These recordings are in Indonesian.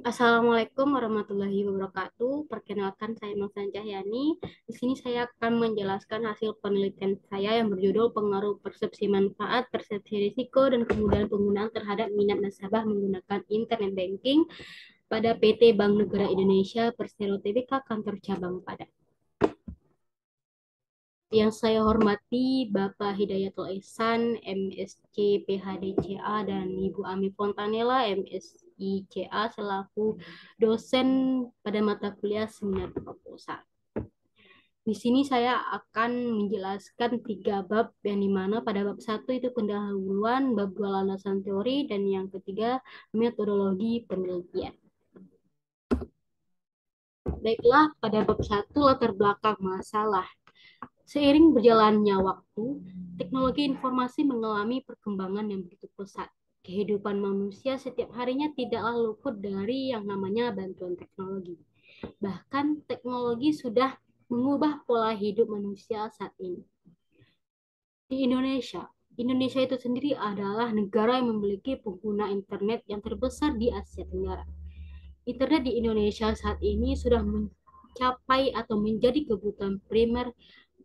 Assalamualaikum warahmatullahi wabarakatuh. Perkenalkan, saya Mausan Cahyani. Di sini saya akan menjelaskan hasil penelitian saya yang berjudul Pengaruh Persepsi Manfaat, Persepsi Risiko, dan Kemudahan Penggunaan Terhadap Minat Nasabah Menggunakan Internet Banking pada PT Bank Negara Indonesia Persero Tbk Kantor Cabang Padang. Yang saya hormati Bapak Hidayatul Ihsan, MSc PhD-CA, dan Ibu Ami Fontanella, MSI CA, selaku dosen pada mata kuliah Seminar Proposal. Di sini saya akan menjelaskan 3 bab, yang dimana pada bab 1 itu pendahuluan, bab 2 landasan teori, dan yang ketiga metodologi penelitian. Baiklah, pada bab 1 latar belakang masalah. Seiring berjalannya waktu, teknologi informasi mengalami perkembangan yang begitu pesat. Kehidupan manusia setiap harinya tidaklah luput dari yang namanya bantuan teknologi. Bahkan teknologi sudah mengubah pola hidup manusia saat ini. Di Indonesia itu sendiri adalah negara yang memiliki pengguna internet yang terbesar di Asia Tenggara. Internet di Indonesia saat ini sudah mencapai atau menjadi kebutuhan primer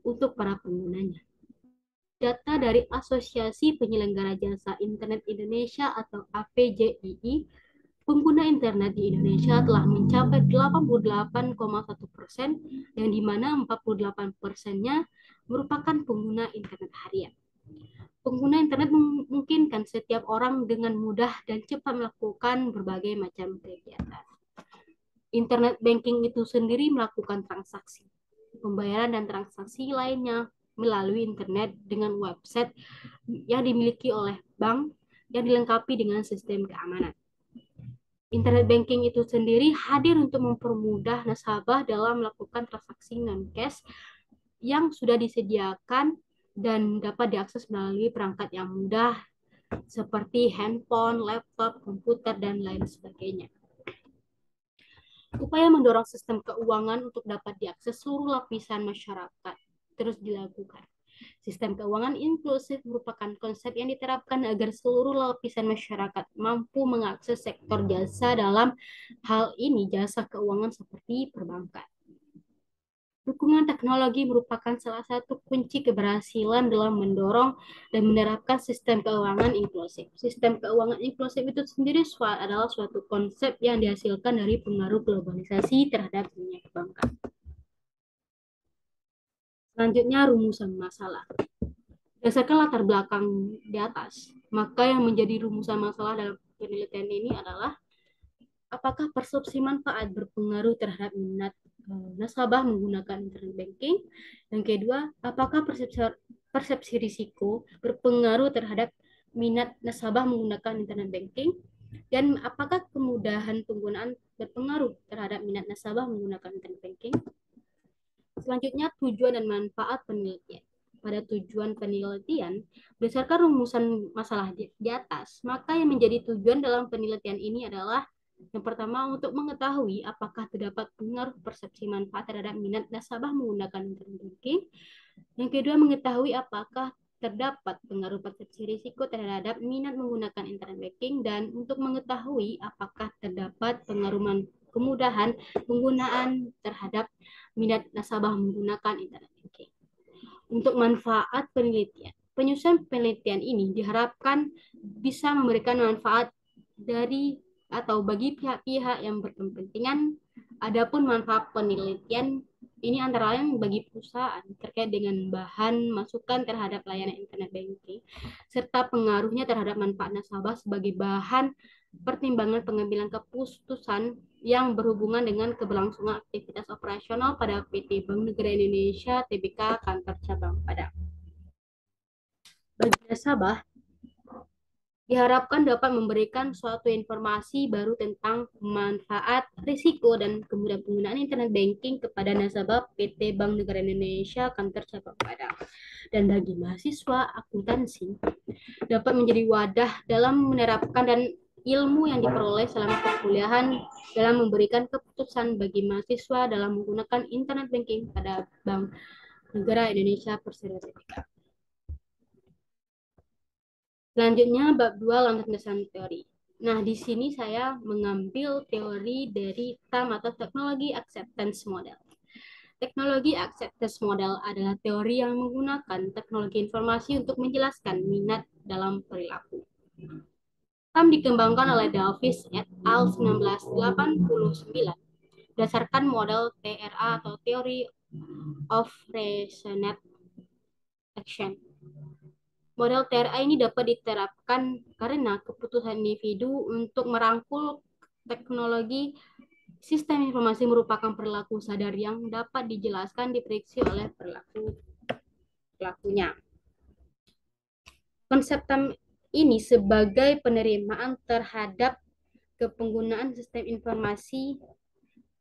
untuk para penggunanya. Data dari Asosiasi Penyelenggara Jasa Internet Indonesia atau APJII, pengguna internet di Indonesia telah mencapai 88,1%, yang di mana 48%-nya merupakan pengguna internet harian. Pengguna internet memungkinkan setiap orang dengan mudah dan cepat melakukan berbagai macam kegiatan. Internet banking itu sendiri melakukan transaksi, pembayaran dan transaksi lainnya melalui internet dengan website yang dimiliki oleh bank yang dilengkapi dengan sistem keamanan. Internet banking itu sendiri hadir untuk mempermudah nasabah dalam melakukan transaksi non-cash yang sudah disediakan dan dapat diakses melalui perangkat yang mudah seperti handphone, laptop, komputer, dan lain sebagainya. Upaya mendorong sistem keuangan untuk dapat diakses seluruh lapisan masyarakat terus dilakukan. Sistem keuangan inklusif merupakan konsep yang diterapkan agar seluruh lapisan masyarakat mampu mengakses sektor jasa, dalam hal ini jasa keuangan seperti perbankan. Dukungan teknologi merupakan salah satu kunci keberhasilan dalam mendorong dan menerapkan sistem keuangan inklusif. Sistem keuangan inklusif itu sendiri adalah suatu konsep yang dihasilkan dari pengaruh globalisasi terhadap dunia perbankan. Selanjutnya, rumusan masalah. Berdasarkan latar belakang di atas, maka yang menjadi rumusan masalah dalam penelitian ini adalah apakah persepsi manfaat berpengaruh terhadap minat nasabah menggunakan internet banking. Yang kedua, apakah persepsi risiko berpengaruh terhadap minat nasabah menggunakan internet banking. Dan apakah kemudahan penggunaan berpengaruh terhadap minat nasabah menggunakan internet banking. Selanjutnya, tujuan dan manfaat penelitian. Pada tujuan penelitian, berdasarkan rumusan masalah di atas, maka yang menjadi tujuan dalam penelitian ini adalah yang pertama, untuk mengetahui apakah terdapat pengaruh persepsi manfaat terhadap minat nasabah menggunakan internet banking. Yang kedua, mengetahui apakah terdapat pengaruh persepsi risiko terhadap minat menggunakan internet banking, dan untuk mengetahui apakah terdapat pengaruh kemudahan penggunaan terhadap minat nasabah menggunakan internet banking. Untuk manfaat penelitian, penyusunan penelitian ini diharapkan bisa memberikan manfaat dari atau bagi pihak-pihak yang berkepentingan. Adapun manfaat penelitian ini antara lain bagi perusahaan terkait dengan bahan masukan terhadap layanan internet banking, serta pengaruhnya terhadap manfaat nasabah sebagai bahan pertimbangan pengambilan keputusan yang berhubungan dengan keberlangsungan aktivitas operasional pada PT Bank Negara Indonesia Tbk Kantor Cabang Padang. Bagi nasabah, diharapkan dapat memberikan suatu informasi baru tentang manfaat, risiko, dan kemudahan penggunaan internet banking kepada nasabah PT Bank Negara Indonesia Kantor Cabang Padang. Dan bagi mahasiswa, akuntansi dapat menjadi wadah dalam menerapkan dan ilmu yang diperoleh selama perkuliahan dalam memberikan keputusan bagi mahasiswa dalam menggunakan internet banking pada Bank Negara Indonesia Persero Tbk. Selanjutnya, bab 2 landasan teori. Nah, di sini saya mengambil teori dari TAM atau Teknologi Acceptance Model. Teknologi acceptance model adalah teori yang menggunakan teknologi informasi untuk menjelaskan minat dalam perilaku. TAM dikembangkan oleh Davis et al. 1989 berdasarkan model TRA atau Theory of Resonant Action. Model TRA ini dapat diterapkan karena keputusan individu untuk merangkul teknologi sistem informasi merupakan perilaku sadar yang dapat dijelaskan diprediksi oleh pelakunya. Konsep TAM ini sebagai penerimaan terhadap kepenggunaan sistem informasi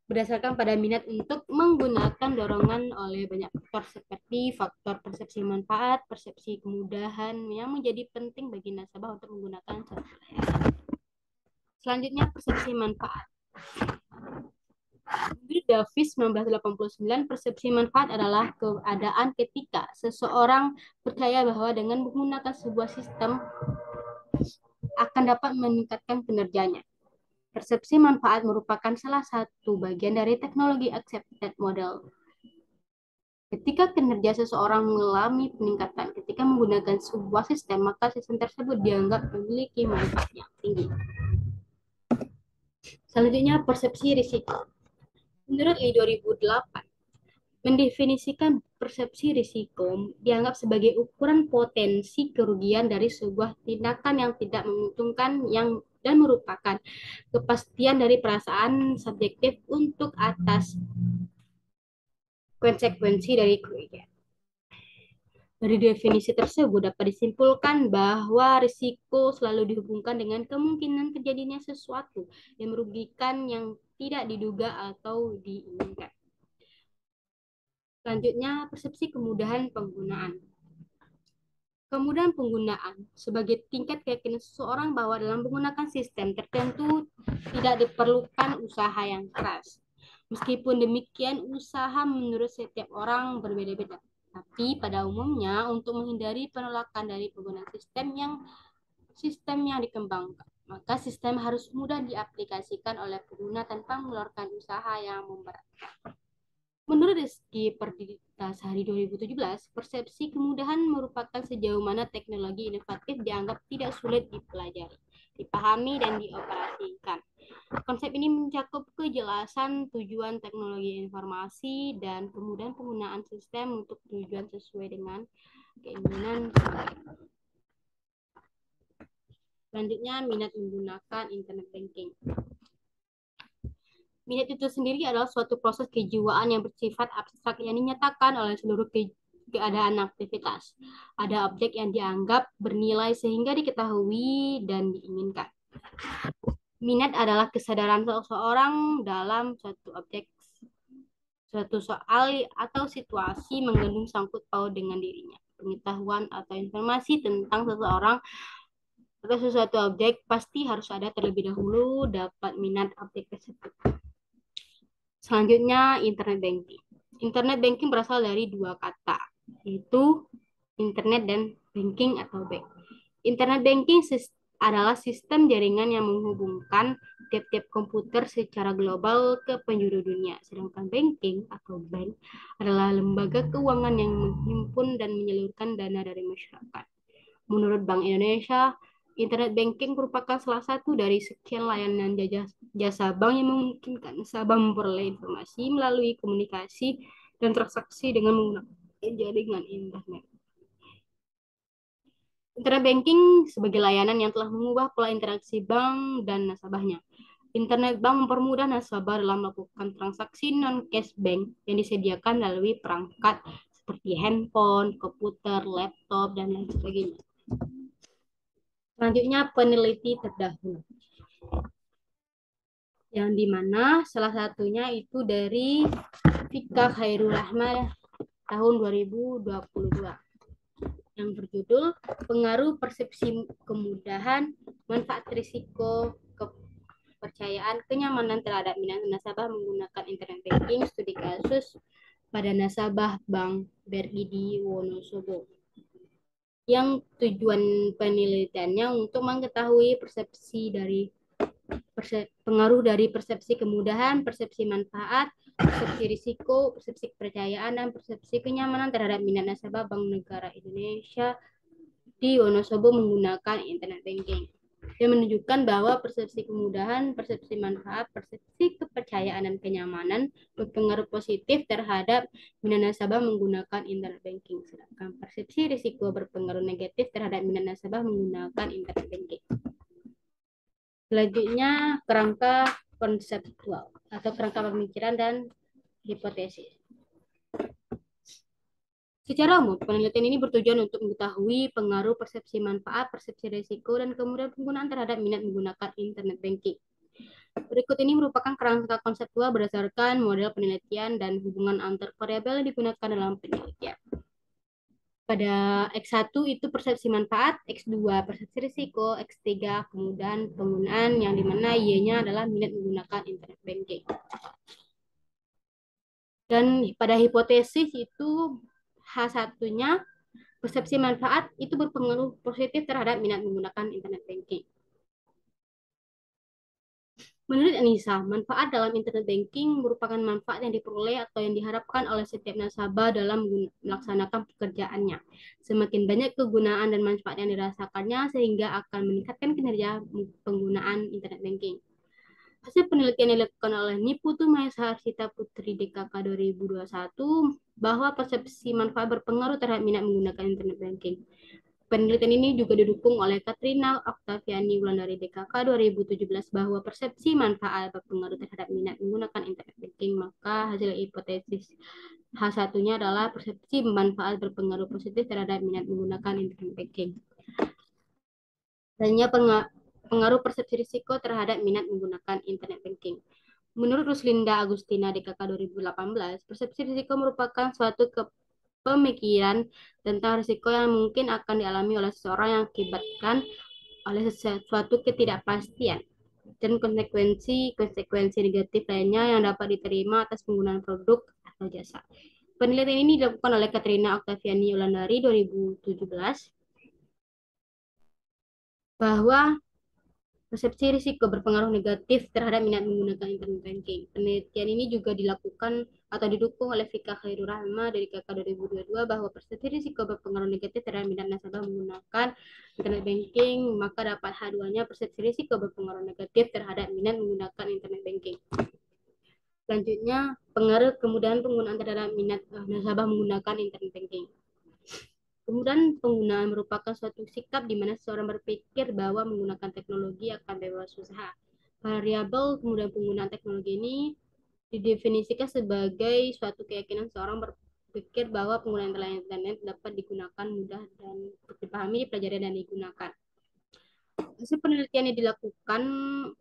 berdasarkan pada minat untuk menggunakan dorongan oleh banyak faktor seperti faktor persepsi manfaat, persepsi kemudahan yang menjadi penting bagi nasabah untuk menggunakan suatu layanan. Selanjutnya persepsi manfaat. Menurut Davis 1989, persepsi manfaat adalah keadaan ketika seseorang percaya bahwa dengan menggunakan sebuah sistem akan dapat meningkatkan kinerjanya. Persepsi manfaat merupakan salah satu bagian dari teknologi accepted model. Ketika kinerja seseorang mengalami peningkatan ketika menggunakan sebuah sistem, maka sistem tersebut dianggap memiliki manfaat yang tinggi. Selanjutnya, persepsi risiko. Menurut Lee 2008, mendefinisikan persepsi risiko dianggap sebagai ukuran potensi kerugian dari sebuah tindakan yang tidak menguntungkan dan merupakan kepastian dari perasaan subjektif untuk atas konsekuensi dari kerugian. Dari definisi tersebut dapat disimpulkan bahwa risiko selalu dihubungkan dengan kemungkinan terjadinya sesuatu yang merugikan yang tidak diduga atau diinginkan. Selanjutnya, persepsi kemudahan penggunaan. Kemudahan penggunaan sebagai tingkat keyakinan seseorang bahwa dalam menggunakan sistem tertentu tidak diperlukan usaha yang keras. Meskipun demikian, usaha menurut setiap orang berbeda-beda. Tapi pada umumnya untuk menghindari penolakan dari penggunaan sistem yang dikembangkan, maka sistem harus mudah diaplikasikan oleh pengguna tanpa mengeluarkan usaha yang memberatkan. Menurut Rizky Perditasari 2017, persepsi kemudahan merupakan sejauh mana teknologi inovatif dianggap tidak sulit dipelajari, dipahami, dan dioperasikan. Konsep ini mencakup kejelasan tujuan teknologi informasi dan kemudahan penggunaan sistem untuk tujuan sesuai dengan keinginan. Selanjutnya, minat menggunakan internet banking. Minat itu sendiri adalah suatu proses kejiwaan yang bersifat abstrak yang dinyatakan oleh seluruh keadaan aktivitas. Ada objek yang dianggap bernilai sehingga diketahui dan diinginkan. Minat adalah kesadaran seseorang dalam suatu objek, suatu soal atau situasi mengandung sangkut paut dengan dirinya. Pengetahuan atau informasi tentang seseorang atau sesuatu objek pasti harus ada terlebih dahulu dapat minat objek tersebut. Selanjutnya, internet banking. Internet banking berasal dari dua kata, yaitu internet dan banking atau bank. Internet banking adalah sistem jaringan yang menghubungkan tiap-tiap komputer secara global ke penjuru dunia. Sedangkan banking atau bank adalah lembaga keuangan yang menghimpun dan menyalurkan dana dari masyarakat. Menurut Bank Indonesia, internet banking merupakan salah satu dari sekian layanan jasa bank yang memungkinkan nasabah memperoleh informasi melalui komunikasi dan transaksi dengan menggunakan jaringan internet. Internet banking sebagai layanan yang telah mengubah pola interaksi bank dan nasabahnya. Internet bank mempermudah nasabah dalam melakukan transaksi non-cash bank yang disediakan melalui perangkat seperti handphone, komputer, laptop, dan lain sebagainya. Selanjutnya, peneliti terdahulu. Yang dimana salah satunya itu dari Fika Khairul Rahman tahun 2022. Yang berjudul Pengaruh Persepsi Kemudahan, Manfaat Risiko, Kepercayaan, Kenyamanan terhadap minat nasabah menggunakan internet banking, studi kasus pada nasabah Bank BRI di Wonosobo. yang tujuan penelitiannya untuk mengetahui pengaruh dari persepsi kemudahan, persepsi manfaat, persepsi risiko, persepsi kepercayaan, dan persepsi kenyamanan terhadap minat nasabah Bank Negara Indonesia di Wonosobo menggunakan internet banking. Dia menunjukkan bahwa persepsi kemudahan, persepsi manfaat, persepsi kepercayaan dan kenyamanan berpengaruh positif terhadap minat nasabah menggunakan internet banking. Sedangkan persepsi risiko berpengaruh negatif terhadap minat nasabah menggunakan internet banking. Selanjutnya, kerangka konseptual atau kerangka pemikiran dan hipotesis. Secara umum, penelitian ini bertujuan untuk mengetahui pengaruh persepsi manfaat, persepsi risiko, dan kemudian penggunaan terhadap minat menggunakan internet banking. Berikut ini merupakan kerangka konseptual berdasarkan model penelitian dan hubungan antar variabel yang digunakan dalam penelitian. Pada X1 itu persepsi manfaat, X2 persepsi risiko, X3 kemudian penggunaan yang dimana Y-nya adalah minat menggunakan internet banking. Dan pada hipotesis itu H1-nya persepsi manfaat itu berpengaruh positif terhadap minat menggunakan internet banking. Menurut Anissa, manfaat dalam internet banking merupakan manfaat yang diperoleh atau yang diharapkan oleh setiap nasabah dalam melaksanakan pekerjaannya. Semakin banyak kegunaan dan manfaat yang dirasakannya sehingga akan meningkatkan kinerja penggunaan internet banking. Hasil penelitian yang dilakukan oleh Niputu Mahesa Arsita Putri DKK 2021 bahwa persepsi manfaat berpengaruh terhadap minat menggunakan internet banking. Penelitian ini juga didukung oleh Katrina Oktaviani Wulandari DKK 2017 bahwa persepsi manfaat berpengaruh terhadap minat menggunakan internet banking. Maka hasil hipotesis H1-nya adalah persepsi manfaat berpengaruh positif terhadap minat menggunakan internet banking. Selanjutnya pengaruh persepsi risiko terhadap minat menggunakan internet banking. Menurut Ruslinda Agustina DKK 2018, persepsi risiko merupakan suatu pemikiran tentang risiko yang mungkin akan dialami oleh seseorang yang akibatkan oleh sesuatu ketidakpastian dan konsekuensi negatif lainnya yang dapat diterima atas penggunaan produk atau jasa. Penelitian ini dilakukan oleh Katrina Oktaviani Wulandari 2017 bahwa persepsi risiko berpengaruh negatif terhadap minat menggunakan internet banking. Penelitian ini juga dilakukan atau didukung oleh Fika Khairul Rahma dari KK 2022 bahwa persepsi risiko berpengaruh negatif terhadap minat nasabah menggunakan internet banking, maka dapat H2-nya persepsi risiko berpengaruh negatif terhadap minat menggunakan internet banking. Selanjutnya, pengaruh kemudahan penggunaan terhadap minat nasabah menggunakan internet banking. Kemudian penggunaan merupakan suatu sikap di mana seseorang berpikir bahwa menggunakan teknologi akan bebas usaha. Variabel kemudian penggunaan teknologi ini didefinisikan sebagai suatu keyakinan seorang berpikir bahwa penggunaan internet dapat digunakan mudah dan dipahami, dipelajari, dan digunakan. Hasil penelitian yang dilakukan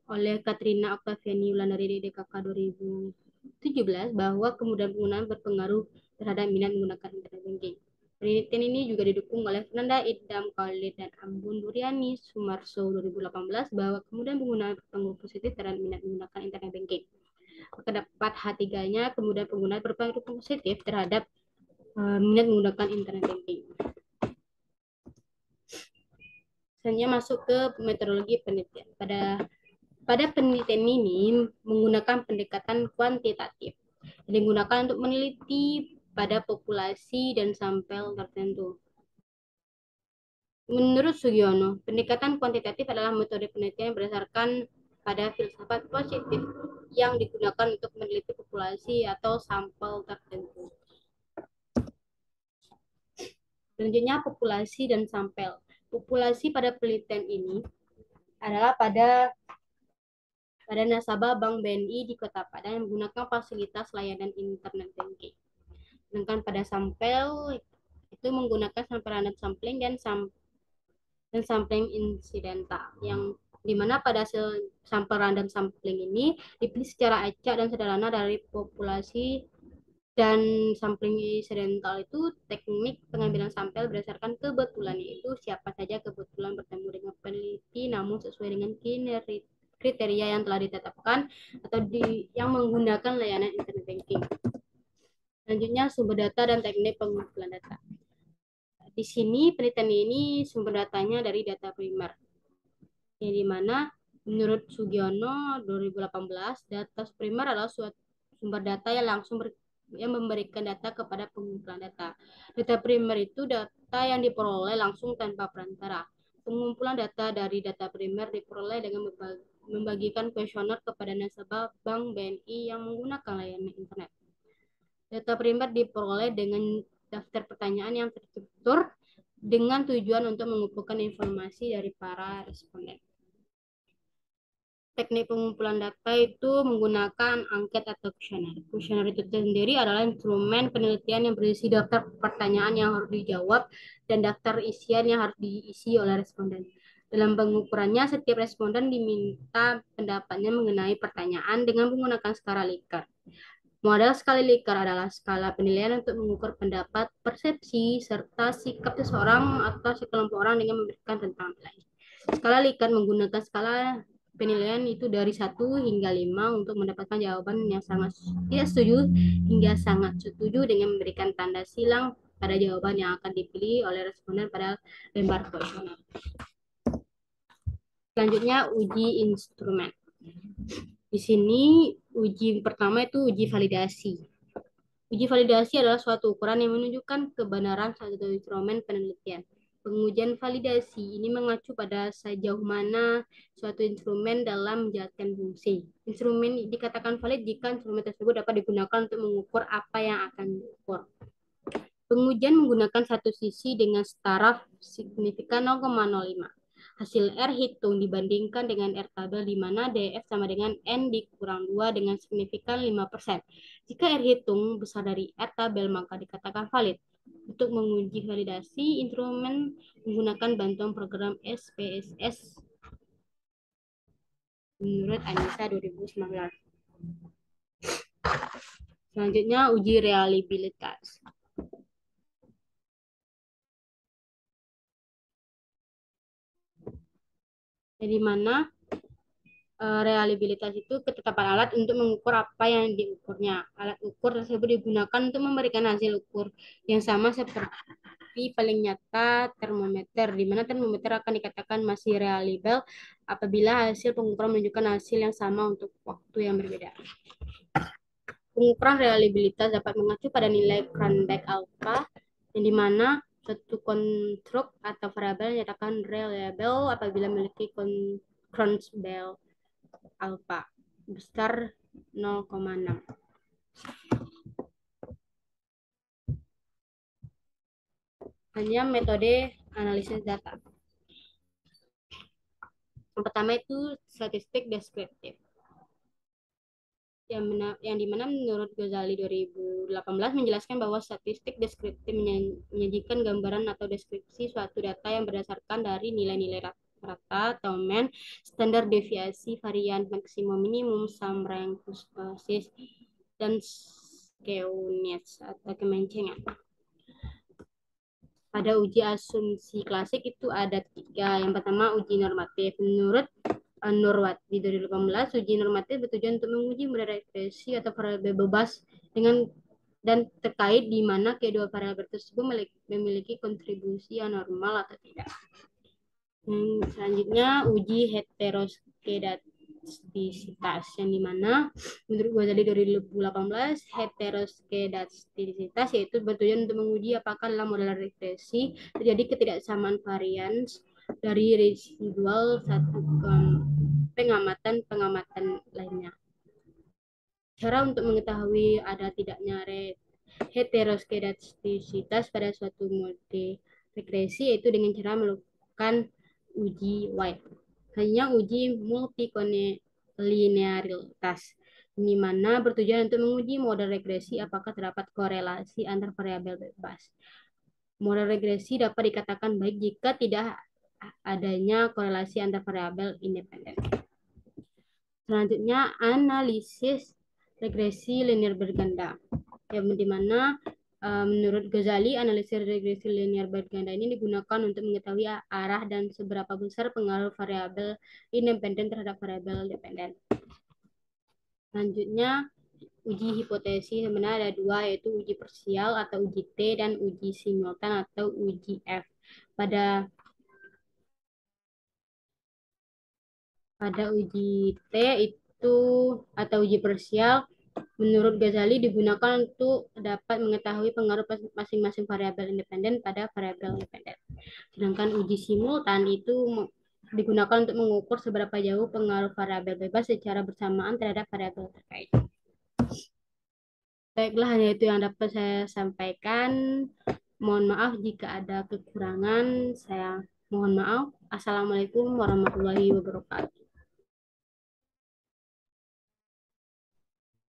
oleh Katrina Oktaviani Wulandari DKK 2017 bahwa kemudahan penggunaan berpengaruh terhadap minat menggunakan internet banking. Penelitian ini juga didukung oleh Fernanda Idam Khalid dan Ambun Duriani Sumarso 2018 bahwa kemudian penggunaan berpengaruh positif terhadap minat menggunakan internet banking. Terdapat H3-nya kemudian penggunaan berpengaruh positif terhadap minat menggunakan internet banking. Selanjutnya masuk ke metodologi penelitian. Pada penelitian ini menggunakan pendekatan kuantitatif yang digunakan untuk meneliti pada populasi dan sampel tertentu. Menurut Sugiono, pendekatan kuantitatif adalah metode penelitian berdasarkan pada filsafat positif yang digunakan untuk meneliti populasi atau sampel tertentu. Selanjutnya, populasi dan sampel. Populasi pada penelitian ini adalah pada nasabah Bank BNI di Kota Padang yang menggunakan fasilitas layanan internet banking. Sedangkan pada sampel itu menggunakan sampel random sampling dan sampling insidental, yang dimana pada hasil sampel random sampling ini dipilih secara acak dan sederhana dari populasi, dan sampling insidental itu teknik pengambilan sampel berdasarkan kebetulan, yaitu siapa saja kebetulan bertemu dengan peneliti namun sesuai dengan kriteria yang telah ditetapkan atau yang menggunakan layanan internet banking. Selanjutnya, sumber data dan teknik pengumpulan data. Di sini penelitian ini sumber datanya dari data primer, yang dimana menurut Sugiono 2018 data primer adalah suatu sumber data yang yang memberikan data kepada pengumpulan data. Data primer itu data yang diperoleh langsung tanpa perantara. Pengumpulan data dari data primer diperoleh dengan membagikan kuesioner kepada nasabah bank BNI yang menggunakan layanan internet. Data primer diperoleh dengan daftar pertanyaan yang terstruktur dengan tujuan untuk mengumpulkan informasi dari para responden. Teknik pengumpulan data itu menggunakan angket atau kuesioner. Kuesioner itu sendiri adalah instrumen penelitian yang berisi daftar pertanyaan yang harus dijawab dan daftar isian yang harus diisi oleh responden. Dalam pengukurannya, setiap responden diminta pendapatnya mengenai pertanyaan dengan menggunakan skala Likert. Model skala Likert adalah skala penilaian untuk mengukur pendapat, persepsi, serta sikap seseorang atau sekelompok orang dengan memberikan tentang nilai. Skala Likert menggunakan skala penilaian itu dari 1 hingga 5 untuk mendapatkan jawaban yang sangat tidak setuju hingga sangat setuju dengan memberikan tanda silang pada jawaban yang akan dipilih oleh responden pada lembar kuesioner. Selanjutnya, uji instrumen. Di sini uji pertama itu uji validasi. Uji validasi adalah suatu ukuran yang menunjukkan kebenaran suatu instrumen penelitian. Pengujian validasi ini mengacu pada sejauh mana suatu instrumen dalam menjalankan fungsi. Instrumen dikatakan valid jika instrumen tersebut dapat digunakan untuk mengukur apa yang akan diukur. Pengujian menggunakan satu sisi dengan setara signifikan 0,05. Hasil R hitung dibandingkan dengan R tabel di mana DF sama dengan N dikurang 2 dengan signifikan 5%. Jika R hitung besar dari R tabel maka dikatakan valid. Untuk menguji validasi, instrumen menggunakan bantuan program SPSS menurut Anissa 2019. Selanjutnya, uji reliabilitas. Jadi mana reliabilitas itu ketetapan alat untuk mengukur apa yang diukurnya. Alat ukur tersebut digunakan untuk memberikan hasil ukur yang sama seperti paling nyata termometer, di mana termometer akan dikatakan masih reliable apabila hasil pengukuran menunjukkan hasil yang sama untuk waktu yang berbeda. Pengukuran reliabilitas dapat mengacu pada nilai Cronbach alpha, yang dimana suatu konstruk atau variabel dinyatakan reliable apabila memiliki Cronbach alpha besar 0,6. Hanya metode analisis data. Yang pertama itu statistik deskriptif. Yang dimana menurut Ghazali 2018 menjelaskan bahwa statistik deskriptif menyajikan gambaran atau deskripsi suatu data yang berdasarkan dari nilai-nilai rata atau mean, standar deviasi, varian maksimum minimum, sum rank, basis, dan skewness atau kemencengan. Pada uji asumsi klasik itu ada 3. Yang pertama uji normatif. Menurut Nurwati 2018, uji normatif bertujuan untuk menguji model regresi atau variabel bebas dengan dan terkait di mana kedua variabel tersebut memiliki kontribusi yang normal atau tidak. Selanjutnya uji heteroskedastisitas, yang dimana menurut Ghazali 2018 heteroskedastisitas yaitu bertujuan untuk menguji apakah dalam model regresi terjadi ketidaksamaan varians dari residual satu pengamatan lainnya. Cara untuk mengetahui ada tidaknya heteroskedastisitas pada suatu model regresi yaitu dengan cara melakukan uji White. Hanya uji multikolinearitas, di mana bertujuan untuk menguji model regresi apakah terdapat korelasi antar variabel bebas. Model regresi dapat dikatakan baik jika tidak adanya korelasi antar variabel independen. Selanjutnya, analisis regresi linear berganda, yang dimana menurut Ghazali, analisis regresi linear berganda ini digunakan untuk mengetahui arah dan seberapa besar pengaruh variabel independen terhadap variabel dependen. Selanjutnya, uji hipotesis sebenarnya ada dua, yaitu uji parsial atau uji T dan uji simultan atau uji F. Pada pada uji T itu atau uji parsial, menurut Ghazali digunakan untuk dapat mengetahui pengaruh masing-masing variabel independen pada variabel independen. Sedangkan uji simultan itu digunakan untuk mengukur seberapa jauh pengaruh variabel bebas secara bersamaan terhadap variabel terkait. Baiklah, hanya itu yang dapat saya sampaikan. Mohon maaf jika ada kekurangan. Saya mohon maaf. Assalamualaikum warahmatullahi wabarakatuh.